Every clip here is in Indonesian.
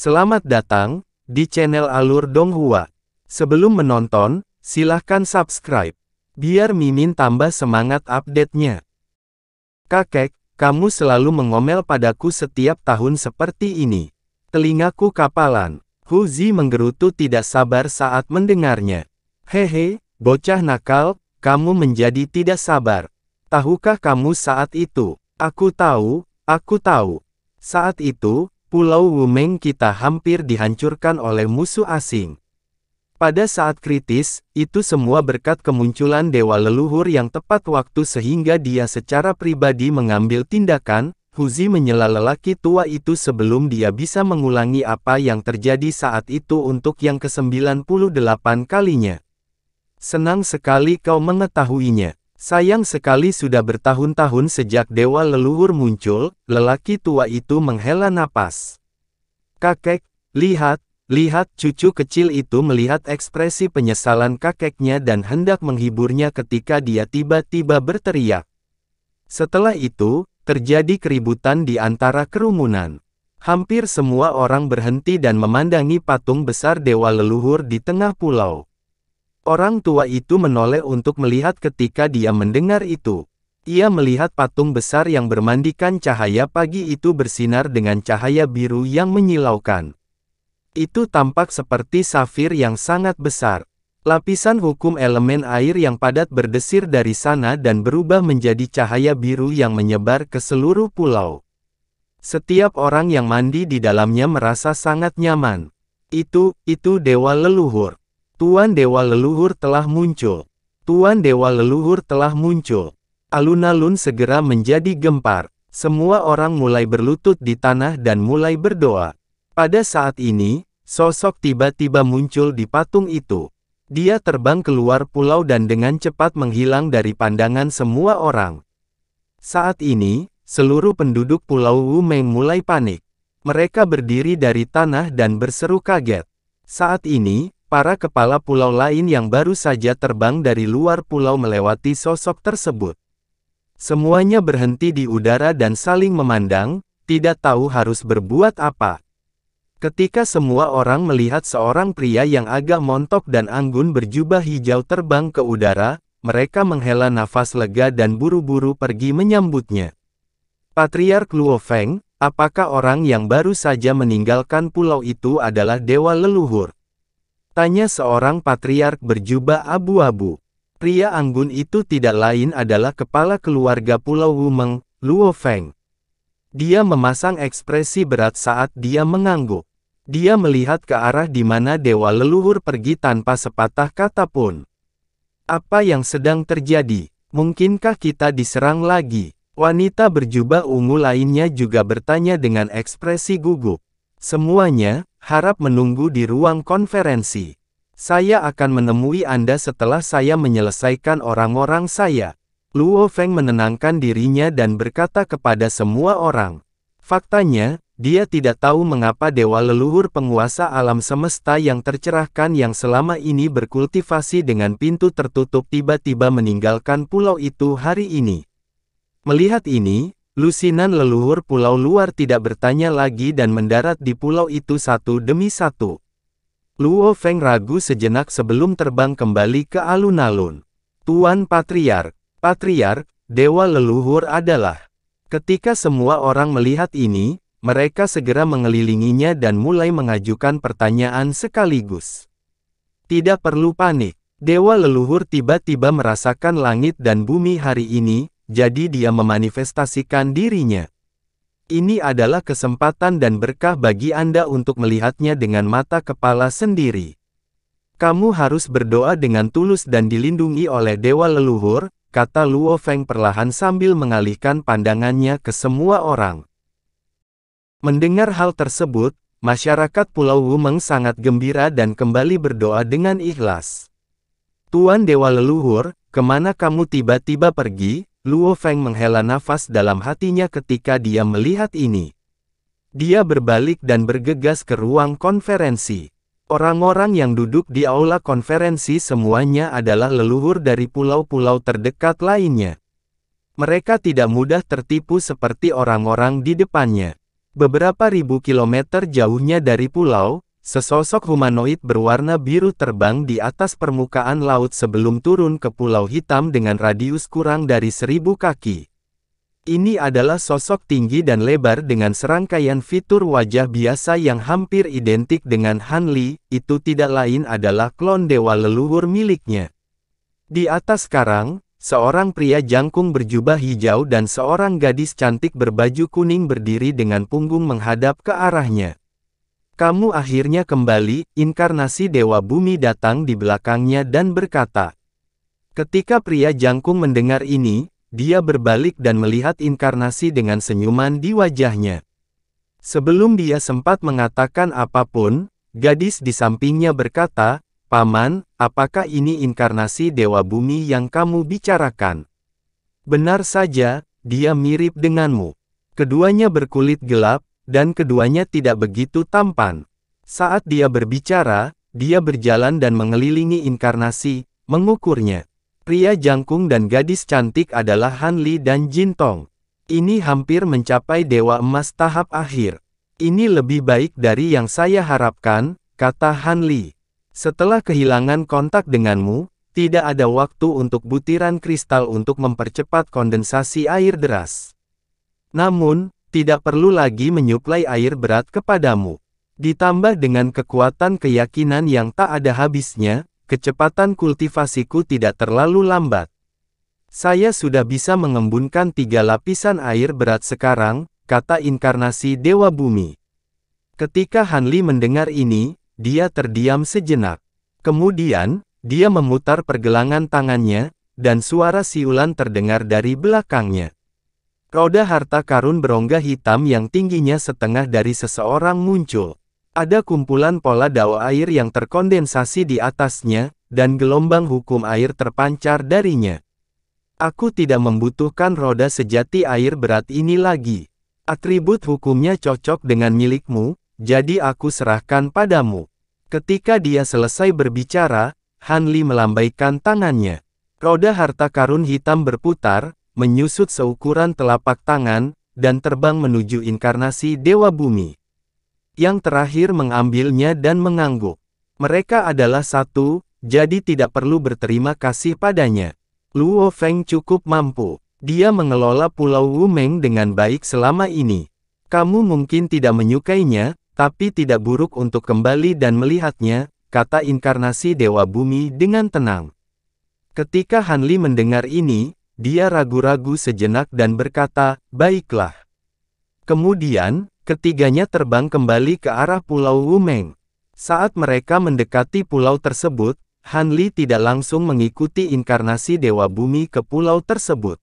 Selamat datang di channel Alur Donghua. Sebelum menonton, silahkan subscribe, biar Mimin tambah semangat update-nya. Kakek, kamu selalu mengomel padaku setiap tahun seperti ini. Telingaku kapalan. Hu Zi menggerutu tidak sabar saat mendengarnya. Hehe, bocah nakal, kamu menjadi tidak sabar. Tahukah kamu saat itu? Aku tahu. Saat itu, Pulau Wumeng kita hampir dihancurkan oleh musuh asing. Pada saat kritis, itu semua berkat kemunculan dewa leluhur yang tepat waktu sehingga dia secara pribadi mengambil tindakan. Hu Zi menyela lelaki tua itu sebelum dia bisa mengulangi apa yang terjadi saat itu untuk yang ke-98 kalinya. Senang sekali kau mengetahuinya. Sayang sekali sudah bertahun-tahun sejak dewa leluhur muncul, lelaki tua itu menghela napas. Kakek, lihat cucu kecil itu melihat ekspresi penyesalan kakeknya dan hendak menghiburnya ketika dia tiba-tiba berteriak. Setelah itu, terjadi keributan di antara kerumunan. Hampir semua orang berhenti dan memandangi patung besar dewa leluhur di tengah pulau. Orang tua itu menoleh untuk melihat ketika dia mendengar itu. Ia melihat patung besar yang bermandikan cahaya pagi itu bersinar dengan cahaya biru yang menyilaukan. Itu tampak seperti safir yang sangat besar. Lapisan hukum elemen air yang padat berdesir dari sana dan berubah menjadi cahaya biru yang menyebar ke seluruh pulau. Setiap orang yang mandi di dalamnya merasa sangat nyaman. Itu dewa leluhur. Tuan Dewa Leluhur telah muncul. Tuan Dewa Leluhur telah muncul. Alun-alun segera menjadi gempar. Semua orang mulai berlutut di tanah dan mulai berdoa. Pada saat ini, sosok tiba-tiba muncul di patung itu. Dia terbang keluar pulau dan dengan cepat menghilang dari pandangan semua orang. Saat ini, seluruh penduduk Pulau Wumeng mulai panik. Mereka berdiri dari tanah dan berseru kaget. Saat ini, para kepala pulau lain yang baru saja terbang dari luar pulau melewati sosok tersebut. Semuanya berhenti di udara dan saling memandang, tidak tahu harus berbuat apa. Ketika semua orang melihat seorang pria yang agak montok dan anggun berjubah hijau terbang ke udara, mereka menghela nafas lega dan buru-buru pergi menyambutnya. Patriark Luo Feng, apakah orang yang baru saja meninggalkan pulau itu adalah dewa leluhur? Tanya seorang patriark berjubah abu-abu. Pria anggun itu tidak lain adalah kepala keluarga Pulau Wumeng, Luo Feng. Dia memasang ekspresi berat saat dia mengangguk. Dia melihat ke arah di mana dewa leluhur pergi tanpa sepatah kata pun. Apa yang sedang terjadi? Mungkinkah kita diserang lagi? Wanita berjubah ungu lainnya juga bertanya dengan ekspresi gugup. Semuanya harap menunggu di ruang konferensi. Saya akan menemui Anda setelah saya menyelesaikan orang-orang saya. Luo Feng menenangkan dirinya dan berkata kepada semua orang. Faktanya, dia tidak tahu mengapa dewa leluhur penguasa alam semesta yang tercerahkan yang selama ini berkultivasi dengan pintu tertutup tiba-tiba meninggalkan pulau itu hari ini. Melihat ini, lusinan leluhur pulau luar tidak bertanya lagi dan mendarat di pulau itu satu demi satu. Luo Feng ragu sejenak sebelum terbang kembali ke alun-alun. Tuan Patriark, dewa leluhur adalah. Ketika semua orang melihat ini, mereka segera mengelilinginya dan mulai mengajukan pertanyaan sekaligus. Tidak perlu panik, dewa leluhur tiba-tiba merasakan langit dan bumi hari ini, jadi dia memanifestasikan dirinya. Ini adalah kesempatan dan berkah bagi Anda untuk melihatnya dengan mata kepala sendiri. Kamu harus berdoa dengan tulus dan dilindungi oleh dewa leluhur, kata Luo Feng perlahan sambil mengalihkan pandangannya ke semua orang. Mendengar hal tersebut, masyarakat Pulau Wumeng sangat gembira dan kembali berdoa dengan ikhlas. Tuan Dewa Leluhur, kemana kamu tiba-tiba pergi? Luo Feng menghela nafas dalam hatinya ketika dia melihat ini. Dia berbalik dan bergegas ke ruang konferensi. Orang-orang yang duduk di aula konferensi semuanya adalah leluhur dari pulau-pulau terdekat lainnya. Mereka tidak mudah tertipu seperti orang-orang di depannya. Beberapa ribu kilometer jauhnya dari pulau, sesosok humanoid berwarna biru terbang di atas permukaan laut sebelum turun ke Pulau Hitam dengan radius kurang dari 1000 kaki. Ini adalah sosok tinggi dan lebar dengan serangkaian fitur wajah biasa yang hampir identik dengan Han Li, itu tidak lain adalah klon dewa leluhur miliknya. Di atas karang, seorang pria jangkung berjubah hijau dan seorang gadis cantik berbaju kuning berdiri dengan punggung menghadap ke arahnya. Kamu akhirnya kembali, inkarnasi Dewa Bumi datang di belakangnya dan berkata. Ketika pria jangkung mendengar ini, dia berbalik dan melihat inkarnasi dengan senyuman di wajahnya. Sebelum dia sempat mengatakan apapun, gadis di sampingnya berkata, Paman, apakah ini inkarnasi Dewa Bumi yang kamu bicarakan? Benar saja, dia mirip denganmu. Keduanya berkulit gelap, dan keduanya tidak begitu tampan. Saat dia berbicara, dia berjalan dan mengelilingi inkarnasi, mengukurnya. Pria jangkung dan gadis cantik adalah Han Li dan Jin Tong. Ini hampir mencapai Dewa Emas tahap akhir. Ini lebih baik dari yang saya harapkan, kata Han Li. Setelah kehilangan kontak denganmu, tidak ada waktu untuk butiran kristal untuk mempercepat kondensasi air deras. Namun, tidak perlu lagi menyuplai air berat kepadamu. Ditambah dengan kekuatan keyakinan yang tak ada habisnya, kecepatan kultivasiku tidak terlalu lambat. Saya sudah bisa mengembunkan 3 lapisan air berat sekarang, kata inkarnasi Dewa Bumi. Ketika Han Li mendengar ini, dia terdiam sejenak. Kemudian, dia memutar pergelangan tangannya, dan suara siulan terdengar dari belakangnya. Roda harta karun berongga hitam yang tingginya setengah dari seseorang muncul. Ada kumpulan pola dao air yang terkondensasi di atasnya, dan gelombang hukum air terpancar darinya. Aku tidak membutuhkan roda sejati air berat ini lagi. Atribut hukumnya cocok dengan milikmu, jadi aku serahkan padamu. Ketika dia selesai berbicara, Han Li melambaikan tangannya. Roda harta karun hitam berputar, menyusut seukuran telapak tangan, dan terbang menuju inkarnasi Dewa Bumi. Yang terakhir mengambilnya dan mengangguk. Mereka adalah satu, jadi tidak perlu berterima kasih padanya. Luo Feng cukup mampu. Dia mengelola Pulau Wumeng dengan baik selama ini. Kamu mungkin tidak menyukainya, tapi tidak buruk untuk kembali dan melihatnya, kata inkarnasi Dewa Bumi dengan tenang. Ketika Han Li mendengar ini, dia ragu-ragu sejenak dan berkata, baiklah. Kemudian, ketiganya terbang kembali ke arah Pulau Wumeng. Saat mereka mendekati pulau tersebut, Han Li tidak langsung mengikuti inkarnasi Dewa Bumi ke pulau tersebut.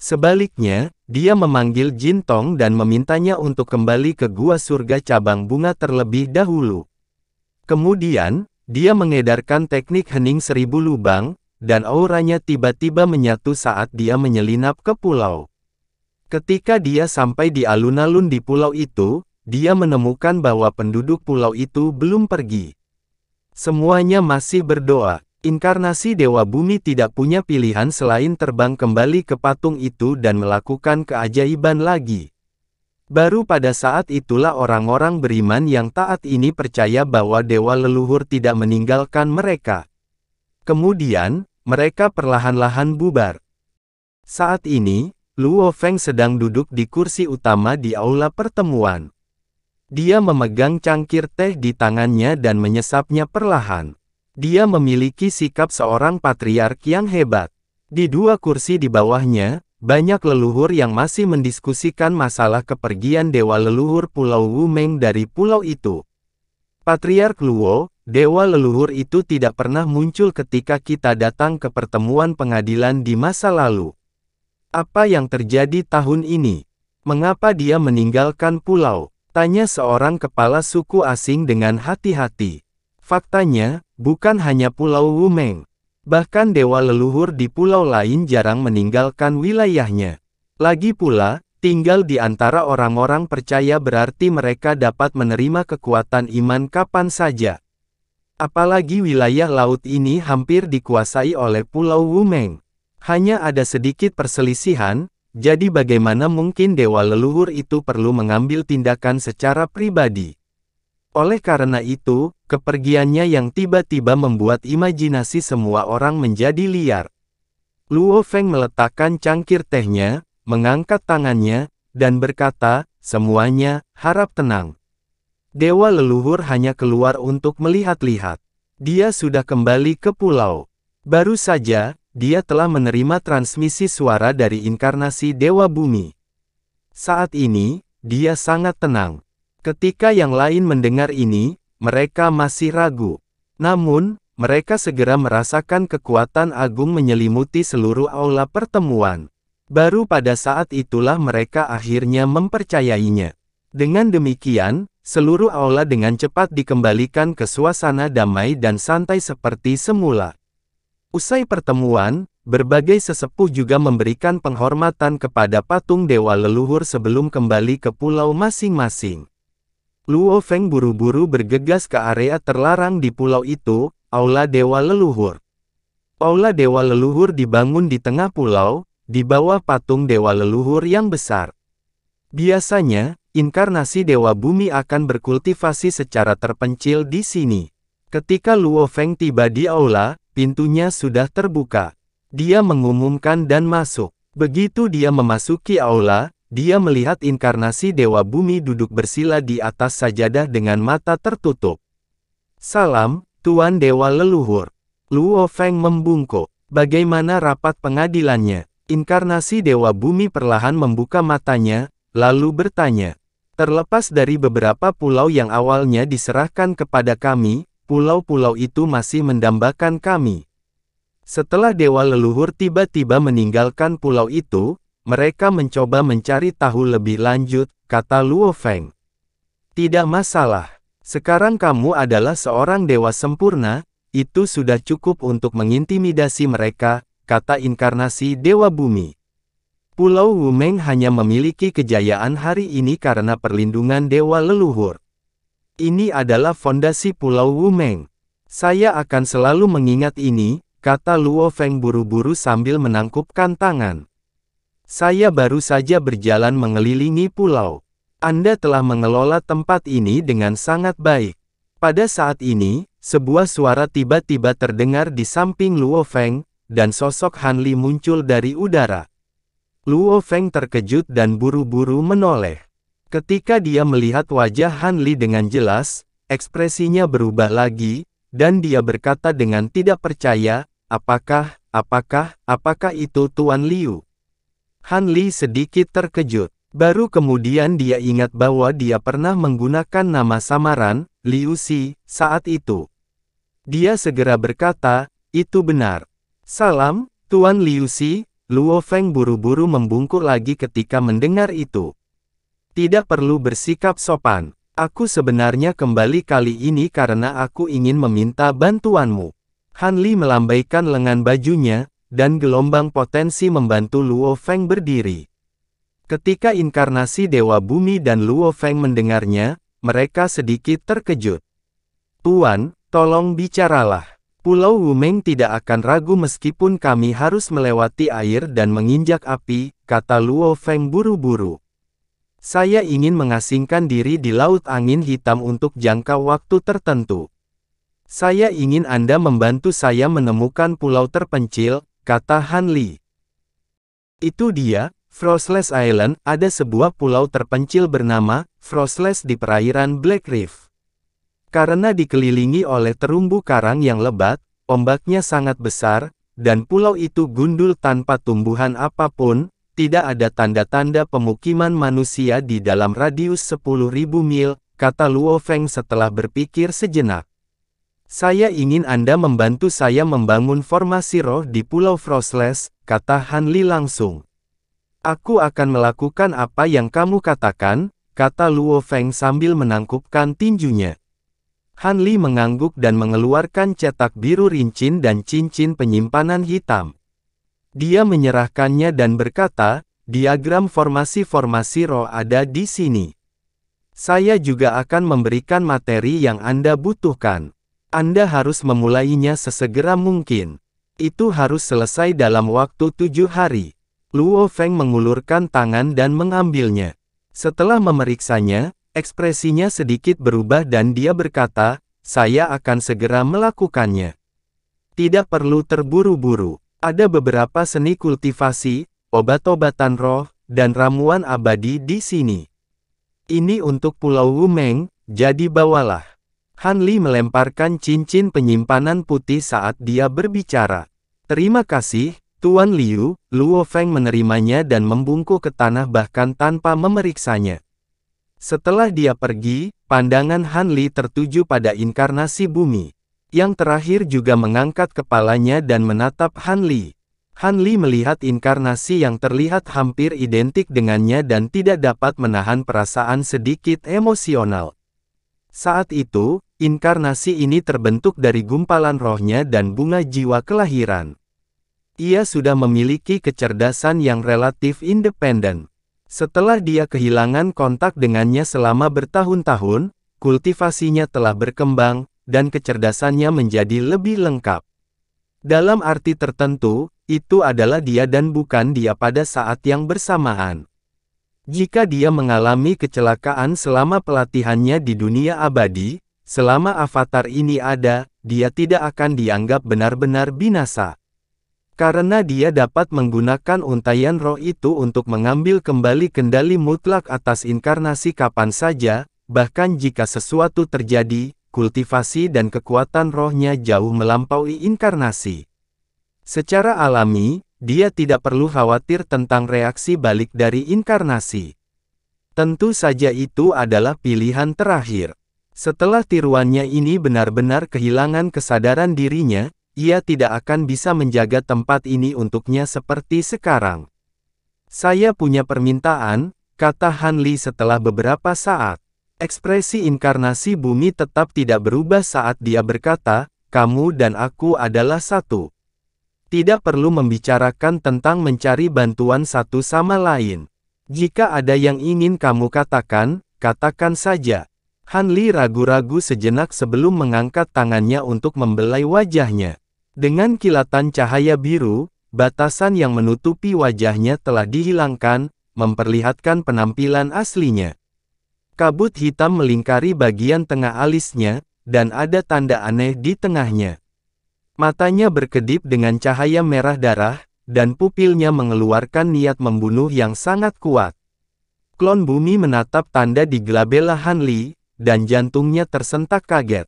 Sebaliknya, dia memanggil Jin Tong dan memintanya untuk kembali ke Gua Surga Cabang Bunga terlebih dahulu. Kemudian, dia mengedarkan teknik hening 1000 lubang, dan auranya tiba-tiba menyatu saat dia menyelinap ke pulau. Ketika dia sampai di alun-alun di pulau itu, dia menemukan bahwa penduduk pulau itu belum pergi. Semuanya masih berdoa. Inkarnasi Dewa Bumi tidak punya pilihan selain terbang kembali ke patung itu dan melakukan keajaiban lagi. Baru pada saat itulah orang-orang beriman yang taat ini percaya bahwa dewa leluhur tidak meninggalkan mereka. Kemudian, mereka perlahan-lahan bubar. Saat ini, Luo Feng sedang duduk di kursi utama di aula pertemuan. Dia memegang cangkir teh di tangannya dan menyesapnya perlahan. Dia memiliki sikap seorang patriark yang hebat. Di 2 kursi di bawahnya, banyak leluhur yang masih mendiskusikan masalah kepergian dewa leluhur Pulau Wumeng dari pulau itu. Patriark Luo, dewa leluhur itu tidak pernah muncul ketika kita datang ke pertemuan pengadilan di masa lalu. Apa yang terjadi tahun ini? Mengapa dia meninggalkan pulau? Tanya seorang kepala suku asing dengan hati-hati. Faktanya, bukan hanya Pulau Wumeng. Bahkan dewa leluhur di pulau lain jarang meninggalkan wilayahnya. Lagi pula, tinggal di antara orang-orang percaya berarti mereka dapat menerima kekuatan iman kapan saja. Apalagi wilayah laut ini hampir dikuasai oleh Pulau Wumeng. Hanya ada sedikit perselisihan, jadi bagaimana mungkin dewa leluhur itu perlu mengambil tindakan secara pribadi? Oleh karena itu, kepergiannya yang tiba-tiba membuat imajinasi semua orang menjadi liar. Luo Feng meletakkan cangkir tehnya, mengangkat tangannya, dan berkata, "Semuanya, harap tenang." Dewa leluhur hanya keluar untuk melihat-lihat. Dia sudah kembali ke pulau. Baru saja, dia telah menerima transmisi suara dari inkarnasi Dewa Bumi. Saat ini, dia sangat tenang. Ketika yang lain mendengar ini, mereka masih ragu. Namun, mereka segera merasakan kekuatan agung menyelimuti seluruh aula pertemuan. Baru pada saat itulah mereka akhirnya mempercayainya. Dengan demikian, seluruh aula dengan cepat dikembalikan ke suasana damai dan santai seperti semula. Usai pertemuan, berbagai sesepuh juga memberikan penghormatan kepada patung dewa leluhur sebelum kembali ke pulau masing-masing. Luo Feng buru-buru bergegas ke area terlarang di pulau itu, Aula Dewa Leluhur. Aula Dewa Leluhur dibangun di tengah pulau, di bawah patung dewa leluhur yang besar. Biasanya, inkarnasi dewa bumi akan berkultivasi secara terpencil di sini. Ketika Luo Feng tiba di aula, pintunya sudah terbuka. Dia mengumumkan dan masuk. Begitu dia memasuki aula, dia melihat inkarnasi dewa bumi duduk bersila di atas sajadah dengan mata tertutup. "Salam, Tuan Dewa Leluhur." Luo Feng membungkuk. Bagaimana rapat pengadilannya? Inkarnasi dewa bumi perlahan membuka matanya, lalu bertanya. "Terlepas dari beberapa pulau yang awalnya diserahkan kepada kami, pulau-pulau itu masih mendambakan kami. Setelah dewa leluhur tiba-tiba meninggalkan pulau itu, mereka mencoba mencari tahu lebih lanjut," kata Luo Feng. "Tidak masalah. Sekarang kamu adalah seorang dewa sempurna, itu sudah cukup untuk mengintimidasi mereka," kata inkarnasi dewa bumi. "Pulau Wumeng hanya memiliki kejayaan hari ini karena perlindungan dewa leluhur. Ini adalah fondasi Pulau Wumeng. Saya akan selalu mengingat ini," kata Luo Feng buru-buru sambil menangkupkan tangan. "Saya baru saja berjalan mengelilingi pulau. Anda telah mengelola tempat ini dengan sangat baik." Pada saat ini, sebuah suara tiba-tiba terdengar di samping Luo Feng, dan sosok Han Li muncul dari udara. Luo Feng terkejut dan buru-buru menoleh. Ketika dia melihat wajah Han Li dengan jelas, ekspresinya berubah lagi, dan dia berkata dengan tidak percaya, Apakah itu Tuan Liu?" Han Li sedikit terkejut. Baru kemudian dia ingat bahwa dia pernah menggunakan nama samaran, Liu Xi, saat itu. Dia segera berkata, "Itu benar." "Salam, Tuan Liu Xi." Luo Feng buru-buru membungkuk lagi ketika mendengar itu. "Tidak perlu bersikap sopan. Aku sebenarnya kembali kali ini karena aku ingin meminta bantuanmu." Han Li melambaikan lengan bajunya, dan gelombang potensi membantu Luo Feng berdiri. Ketika inkarnasi Dewa Bumi dan Luo Feng mendengarnya, mereka sedikit terkejut. "Tuan, tolong bicaralah. Pulau Wumeng tidak akan ragu meskipun kami harus melewati air dan menginjak api," kata Luo Feng buru-buru. "Saya ingin mengasingkan diri di Laut Angin Hitam untuk jangka waktu tertentu. Saya ingin Anda membantu saya menemukan pulau terpencil," kata Han Li. "Itu dia, Frostless Island." Ada sebuah pulau terpencil bernama Frostless di perairan Black Reef. Karena dikelilingi oleh terumbu karang yang lebat, ombaknya sangat besar, dan pulau itu gundul tanpa tumbuhan apapun, tidak ada tanda-tanda pemukiman manusia di dalam radius 10.000 mil, kata Luo Feng setelah berpikir sejenak. "Saya ingin Anda membantu saya membangun formasi roh di Pulau Frostless," kata Han Li langsung. "Aku akan melakukan apa yang kamu katakan," kata Luo Feng sambil menangkupkan tinjunya. Han Li mengangguk dan mengeluarkan cetak biru rincin dan cincin penyimpanan hitam. Dia menyerahkannya dan berkata, "Diagram formasi-formasi roh ada di sini. Saya juga akan memberikan materi yang Anda butuhkan. Anda harus memulainya sesegera mungkin. Itu harus selesai dalam waktu 7 hari. Luo Feng mengulurkan tangan dan mengambilnya. Setelah memeriksanya, ekspresinya sedikit berubah dan dia berkata, "Saya akan segera melakukannya. Tidak perlu terburu-buru. Ada beberapa seni kultivasi, obat-obatan roh, dan ramuan abadi di sini. Ini untuk Pulau Wumeng, jadi bawalah." Han Li melemparkan cincin penyimpanan putih saat dia berbicara. "Terima kasih, Tuan Liu." Luo Feng menerimanya dan membungkuk ke tanah bahkan tanpa memeriksanya. Setelah dia pergi, pandangan Han Li tertuju pada inkarnasi bumi. Yang terakhir juga mengangkat kepalanya dan menatap Han Li. Han Li melihat inkarnasi yang terlihat hampir identik dengannya dan tidak dapat menahan perasaan sedikit emosional. Saat itu, inkarnasi ini terbentuk dari gumpalan rohnya dan bunga jiwa kelahiran. Ia sudah memiliki kecerdasan yang relatif independen. Setelah dia kehilangan kontak dengannya selama bertahun-tahun, kultivasinya telah berkembang, dan kecerdasannya menjadi lebih lengkap. Dalam arti tertentu, itu adalah dia dan bukan dia pada saat yang bersamaan. Jika dia mengalami kecelakaan selama pelatihannya di dunia abadi, selama avatar ini ada, dia tidak akan dianggap benar-benar binasa. Karena dia dapat menggunakan untaian roh itu untuk mengambil kembali kendali mutlak atas inkarnasi kapan saja, bahkan jika sesuatu terjadi, kultivasi dan kekuatan rohnya jauh melampaui inkarnasi. Secara alami, dia tidak perlu khawatir tentang reaksi balik dari inkarnasi. Tentu saja itu adalah pilihan terakhir. Setelah tiruannya ini benar-benar kehilangan kesadaran dirinya, ia tidak akan bisa menjaga tempat ini untuknya seperti sekarang. "Saya punya permintaan," kata Han Li setelah beberapa saat. Ekspresi inkarnasi bumi tetap tidak berubah saat dia berkata, "Kamu dan aku adalah satu. Tidak perlu membicarakan tentang mencari bantuan satu sama lain. Jika ada yang ingin kamu katakan, katakan saja." Han Li ragu-ragu sejenak sebelum mengangkat tangannya untuk membelai wajahnya. Dengan kilatan cahaya biru, batasan yang menutupi wajahnya telah dihilangkan, memperlihatkan penampilan aslinya. Kabut hitam melingkari bagian tengah alisnya, dan ada tanda aneh di tengahnya. Matanya berkedip dengan cahaya merah darah, dan pupilnya mengeluarkan niat membunuh yang sangat kuat. Klon bumi menatap tanda di glabella Han Li, dan jantungnya tersentak kaget.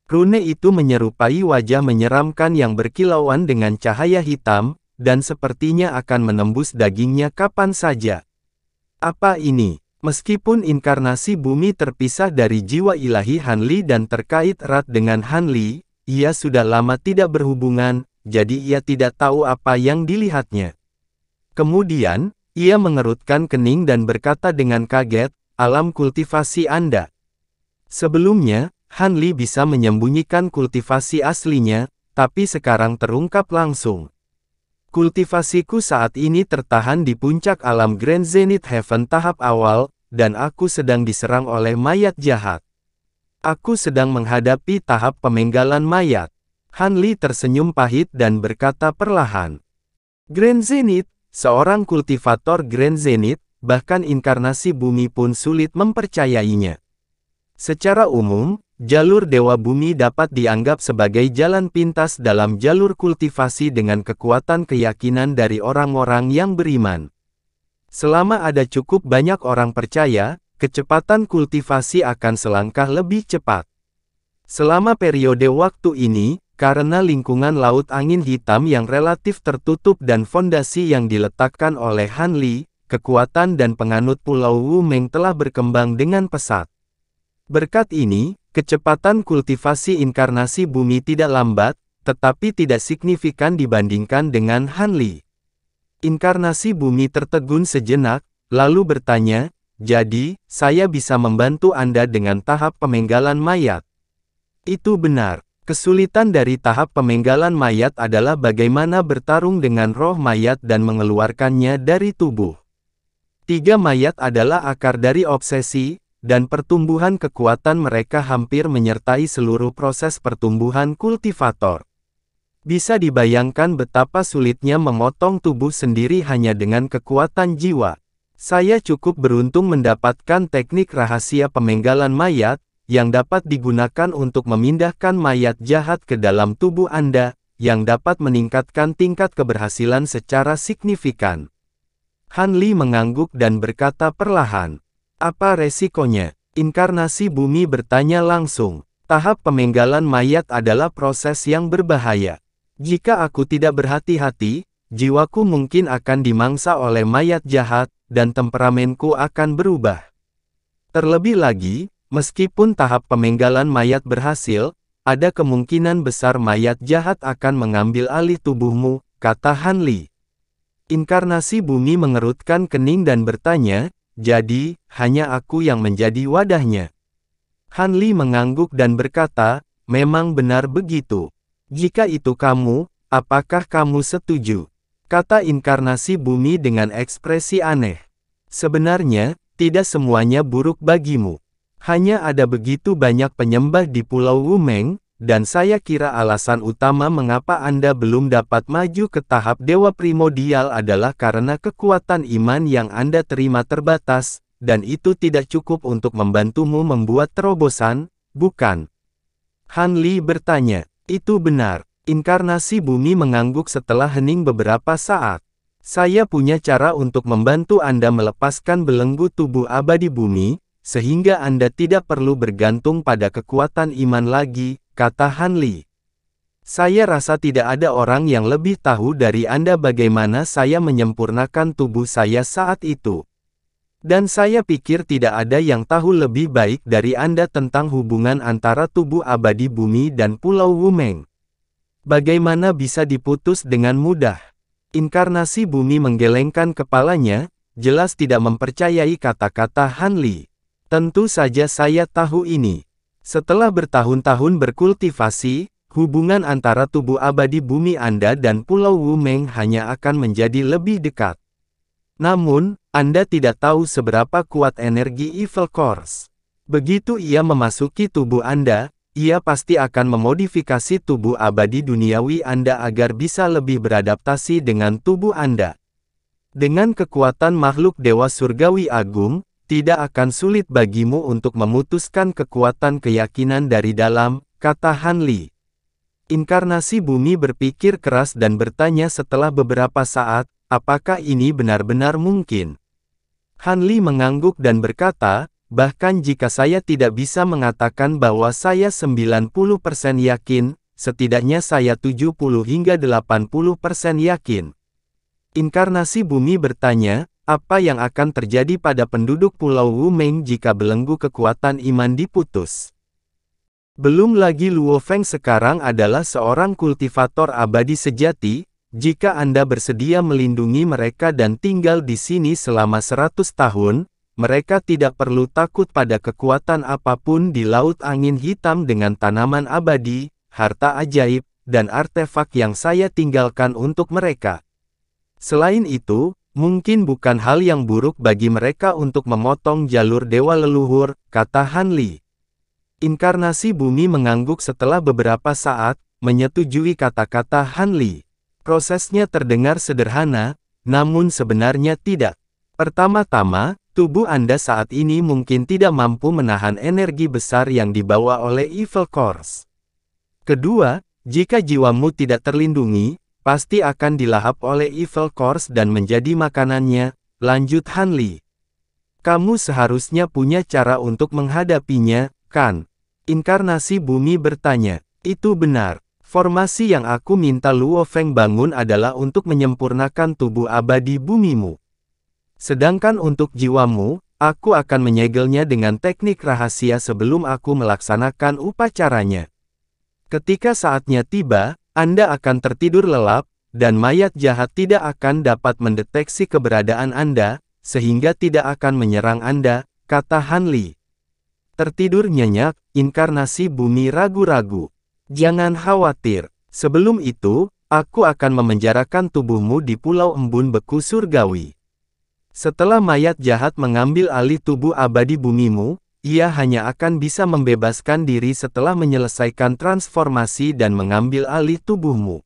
Rune itu menyerupai wajah menyeramkan yang berkilauan dengan cahaya hitam, dan sepertinya akan menembus dagingnya kapan saja. Apa ini? Meskipun inkarnasi bumi terpisah dari jiwa ilahi Han Li dan terkait erat dengan Han Li, ia sudah lama tidak berhubungan, jadi ia tidak tahu apa yang dilihatnya. Kemudian, ia mengerutkan kening dan berkata dengan kaget, "Alam kultivasi Anda." Sebelumnya, Han Li bisa menyembunyikan kultivasi aslinya, tapi sekarang terungkap langsung. "Kultivasiku saat ini tertahan di puncak alam Grand Zenith Heaven tahap awal, dan aku sedang diserang oleh mayat jahat. Aku sedang menghadapi tahap pemenggalan mayat." Han Li tersenyum pahit dan berkata perlahan. "Grand Zenith, seorang kultivator Grand Zenith, bahkan inkarnasi bumi pun sulit mempercayainya. Secara umum, jalur Dewa Bumi dapat dianggap sebagai jalan pintas dalam jalur kultivasi dengan kekuatan keyakinan dari orang-orang yang beriman. Selama ada cukup banyak orang percaya, kecepatan kultivasi akan selangkah lebih cepat. Selama periode waktu ini, karena lingkungan laut angin hitam yang relatif tertutup dan fondasi yang diletakkan oleh Han Li, kekuatan dan penganut Pulau Wumeng telah berkembang dengan pesat. Berkat ini, kecepatan kultivasi inkarnasi bumi tidak lambat, tetapi tidak signifikan dibandingkan dengan Han Li. Inkarnasi bumi tertegun sejenak, lalu bertanya, "Jadi, saya bisa membantu Anda dengan tahap pemenggalan mayat?" "Itu benar. Kesulitan dari tahap pemenggalan mayat adalah bagaimana bertarung dengan roh mayat dan mengeluarkannya dari tubuh. 3 mayat adalah akar dari obsesi, dan pertumbuhan kekuatan mereka hampir menyertai seluruh proses pertumbuhan kultivator. Bisa dibayangkan betapa sulitnya memotong tubuh sendiri hanya dengan kekuatan jiwa. Saya cukup beruntung mendapatkan teknik rahasia pemenggalan mayat, yang dapat digunakan untuk memindahkan mayat jahat ke dalam tubuh Anda, yang dapat meningkatkan tingkat keberhasilan secara signifikan. Han Li mengangguk dan berkata perlahan, "Apa resikonya?" Inkarnasi bumi bertanya langsung. Tahap pemenggalan mayat adalah proses yang berbahaya. Jika aku tidak berhati-hati, jiwaku mungkin akan dimangsa oleh mayat jahat, dan temperamenku akan berubah. Terlebih lagi, meskipun tahap pemenggalan mayat berhasil, ada kemungkinan besar mayat jahat akan mengambil alih tubuhmu, kata Han Li. Inkarnasi bumi mengerutkan kening dan bertanya, "Jadi, hanya aku yang menjadi wadahnya?" Han Li mengangguk dan berkata, "Memang benar begitu. Jika itu kamu, apakah kamu setuju?" Kata inkarnasi bumi dengan ekspresi aneh. "Sebenarnya, tidak semuanya buruk bagimu. Hanya ada begitu banyak penyembah di Pulau Wumeng, dan saya kira alasan utama mengapa Anda belum dapat maju ke tahap Dewa Primordial adalah karena kekuatan iman yang Anda terima terbatas, dan itu tidak cukup untuk membantumu membuat terobosan, bukan?" Han Li bertanya, "Itu benar." Inkarnasi bumi mengangguk setelah hening beberapa saat. "Saya punya cara untuk membantu Anda melepaskan belenggu tubuh abadi bumi, sehingga Anda tidak perlu bergantung pada kekuatan iman lagi," kata Han Li. "Saya rasa tidak ada orang yang lebih tahu dari Anda bagaimana saya menyempurnakan tubuh saya saat itu. Dan saya pikir tidak ada yang tahu lebih baik dari Anda tentang hubungan antara tubuh abadi bumi dan Pulau Wumeng. Bagaimana bisa diputus dengan mudah?" Inkarnasi bumi menggelengkan kepalanya, jelas tidak mempercayai kata-kata Han Li. "Tentu saja saya tahu ini. Setelah bertahun-tahun berkultivasi, hubungan antara tubuh abadi bumi Anda dan Pulau Wumeng hanya akan menjadi lebih dekat. Namun, Anda tidak tahu seberapa kuat energi Evil Course. Begitu ia memasuki tubuh Anda, ia pasti akan memodifikasi tubuh abadi duniawi Anda agar bisa lebih beradaptasi dengan tubuh Anda. Dengan kekuatan makhluk Dewa Surgawi Agung, tidak akan sulit bagimu untuk memutuskan kekuatan keyakinan dari dalam," kata Han Li. Inkarnasi bumi berpikir keras dan bertanya setelah beberapa saat, "Apakah ini benar-benar mungkin?" Han Li mengangguk dan berkata, "Bahkan jika saya tidak bisa mengatakan bahwa saya 90% yakin, setidaknya saya 70 hingga 80% yakin." Inkarnasi bumi bertanya, "Apa yang akan terjadi pada penduduk Pulau Wumeng jika belenggu kekuatan iman diputus?" Belum lagi Luo Feng sekarang adalah seorang kultivator abadi sejati. Jika Anda bersedia melindungi mereka dan tinggal di sini selama 100 tahun, mereka tidak perlu takut pada kekuatan apapun di Laut Angin Hitam dengan tanaman abadi, harta ajaib, dan artefak yang saya tinggalkan untuk mereka. Selain itu, mungkin bukan hal yang buruk bagi mereka untuk memotong jalur dewa leluhur, kata Han Li. Inkarnasi bumi mengangguk setelah beberapa saat, menyetujui kata-kata Han Li. Prosesnya terdengar sederhana, namun sebenarnya tidak. Pertama-tama, tubuh Anda saat ini mungkin tidak mampu menahan energi besar yang dibawa oleh Evil Course. Kedua, jika jiwamu tidak terlindungi, pasti akan dilahap oleh Evil Course dan menjadi makanannya, lanjut Han Li. Kamu seharusnya punya cara untuk menghadapinya, kan? Inkarnasi bumi bertanya, "Itu benar. Formasi yang aku minta Luo Feng bangun adalah untuk menyempurnakan tubuh abadi bumimu. Sedangkan untuk jiwamu, aku akan menyegelnya dengan teknik rahasia sebelum aku melaksanakan upacaranya. Ketika saatnya tiba, Anda akan tertidur lelap, dan mayat jahat tidak akan dapat mendeteksi keberadaan Anda, sehingga tidak akan menyerang Anda," kata Han Li. Tertidur nyenyak, inkarnasi bumi ragu-ragu. "Jangan khawatir, sebelum itu, aku akan memenjarakan tubuhmu di Pulau Embun Beku Surgawi. Setelah mayat jahat mengambil alih tubuh abadi bumimu, ia hanya akan bisa membebaskan diri setelah menyelesaikan transformasi dan mengambil alih tubuhmu.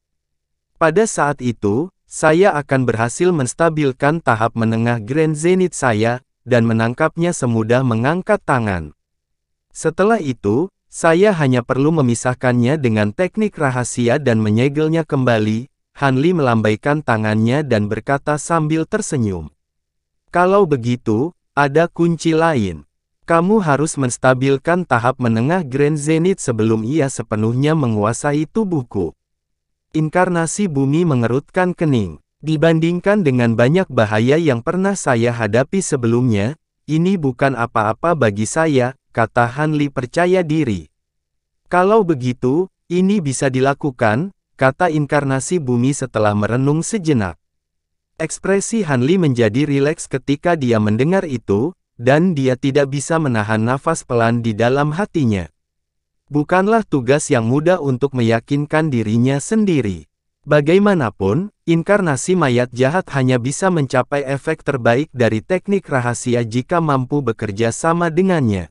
Pada saat itu, saya akan berhasil menstabilkan tahap menengah Grand Zenith saya, dan menangkapnya semudah mengangkat tangan. Setelah itu, saya hanya perlu memisahkannya dengan teknik rahasia dan menyegelnya kembali. Han Li melambaikan tangannya dan berkata sambil tersenyum. Kalau begitu, ada kunci lain. Kamu harus menstabilkan tahap menengah Grand Zenith sebelum ia sepenuhnya menguasai tubuhku. Inkarnasi bumi mengerutkan kening. Dibandingkan dengan banyak bahaya yang pernah saya hadapi sebelumnya, ini bukan apa-apa bagi saya, kata Han Li percaya diri. Kalau begitu, ini bisa dilakukan, kata inkarnasi bumi setelah merenung sejenak. Ekspresi Han Li menjadi rileks ketika dia mendengar itu, dan dia tidak bisa menahan nafas pelan di dalam hatinya. Bukanlah tugas yang mudah untuk meyakinkan dirinya sendiri. Bagaimanapun, inkarnasi mayat jahat hanya bisa mencapai efek terbaik dari teknik rahasia jika mampu bekerja sama dengannya.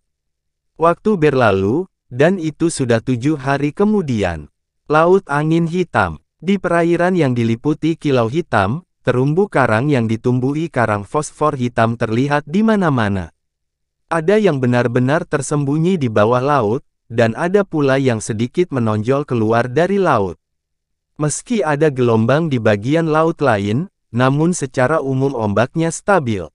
Waktu berlalu, dan itu sudah 7 hari kemudian. Laut angin hitam. Di perairan yang diliputi kilau hitam, terumbu karang yang ditumbuhi karang fosfor hitam terlihat di mana-mana. Ada yang benar-benar tersembunyi di bawah laut, dan ada pula yang sedikit menonjol keluar dari laut. Meski ada gelombang di bagian laut lain, namun secara umum ombaknya stabil.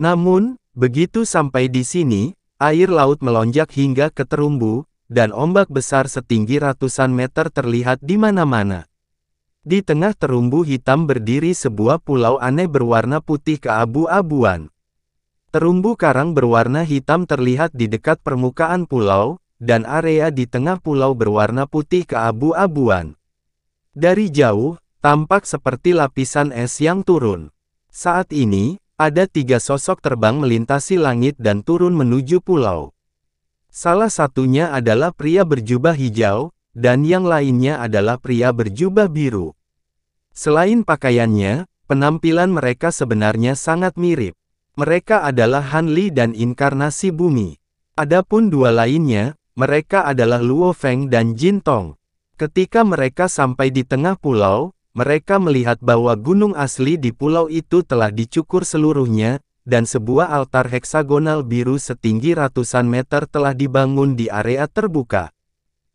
Namun, begitu sampai di sini, air laut melonjak hingga ke terumbu, dan ombak besar setinggi ratusan meter terlihat di mana-mana. Di tengah terumbu hitam berdiri sebuah pulau aneh berwarna putih keabu-abuan. Terumbu karang berwarna hitam terlihat di dekat permukaan pulau, dan area di tengah pulau berwarna putih keabu-abuan. Dari jauh, tampak seperti lapisan es yang turun. Saat ini, ada 3 sosok terbang melintasi langit dan turun menuju pulau. Salah satunya adalah pria berjubah hijau, dan yang lainnya adalah pria berjubah biru. Selain pakaiannya, penampilan mereka sebenarnya sangat mirip. Mereka adalah Han Li dan inkarnasi bumi. Adapun 2 lainnya, mereka adalah Luo Feng dan Jin Tong. Ketika mereka sampai di tengah pulau, mereka melihat bahwa gunung asli di pulau itu telah dicukur seluruhnya, dan sebuah altar heksagonal biru setinggi ratusan meter telah dibangun di area terbuka.